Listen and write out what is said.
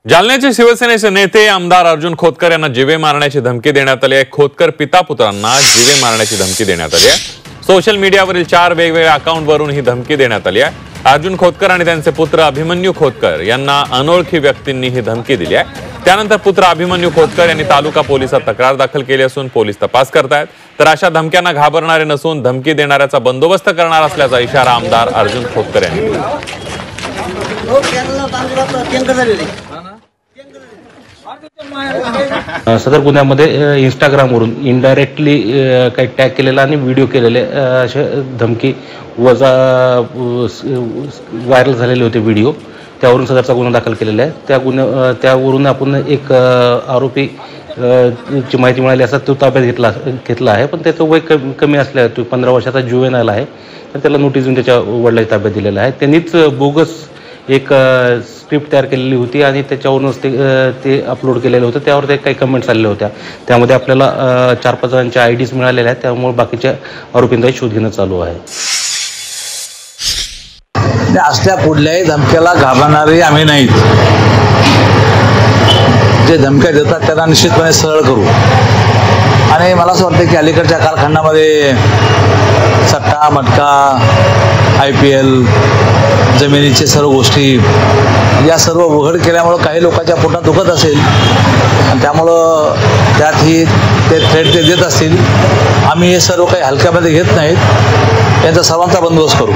जालन्याचे शिवसेनेचे नेते आमदार अर्जुन खोतकर यांना जीवे मारण्याची धमकी देण्यात आली आहे। खोतकर पिता पुत्रांना जीवे मारण्याची धमकी देण्यात आली आहे। सोशल मीडियावरील 4 वेगवेगळ्या अकाउंटवरून ही धमकी देण्यात आली आहे। अर्जुन खोतकर आणि त्यांचे पुत्र अभिमन्यू खोतकर यांना अनोळखी व्यक्तींनी ही धमकी दिली आहे। त्यानंतर पुत्र अभिमन्यू खोतकर यांनी तालुका पोलिसात तक्रार दाखल केली असून पोलीस तपास करतायत। तर अशा धमक्यांना घाबरणारे नसून धमकी देणाऱ्याचा बंदोबस्त करणार असल्याचा इशारा आमदार अर्जुन खोतकर यांनी दिला। सदर गुन्ह्यामध्ये इंस्टाग्रामवरून इनडायरेक्टली काही टॅग केलेला आणि व्हिडिओ केलेले असे धमकी वजा व्हायरल झालेले होते व्हिडिओ, त्यावरून सदरचा गुन्हा दाखल केलेला आहे। त्यावरून आपण एक आरोपी ची माहिती मिळाली असता तो ताब्यात घेतला आहे, पण त्याचं वय कमी असल्या तो 15 वर्षाचा जुवेनाइल आहे, तर त्याला नोटीस देऊन त्याच्या वडिलांच्या ताब्यात दिलेला आहे। त्यांनीच बोगस एक स्क्रिप्ट तयार केलेली होती आणि त्याच्यावरूनच ते अपलोड केलेलं होतं। त्यावर ते काही कमेंट्स आलेल्या होत्या, त्यामध्ये आपल्याला 4-5 जणांचे आयडीज मिळालेले आहेत, त्यामुळे बाकीच्या आरोपींचाही शोध घेणं चालू आहे। असल्या कुठल्याही धमक्याला घाबरणारे आम्ही नाहीत। जे धमक्या देतात त्यांना निश्चितपणे सरळ करू। आणि मला असं वाटतं की अलीकडच्या कालखंडामध्ये सट्टा मटका IPL जमिनीचे सर्व गोष्टी या सर्व उघड केल्यामुळं काही लोकांच्या पोटात दुखत असेल आणि त्यामुळं त्यातही ते थ्रेट ते देत असतील। आम्ही हे सर्व काही हलक्यामध्ये घेत नाहीत, यांचा सर्वांचा बंदोबस्त करू।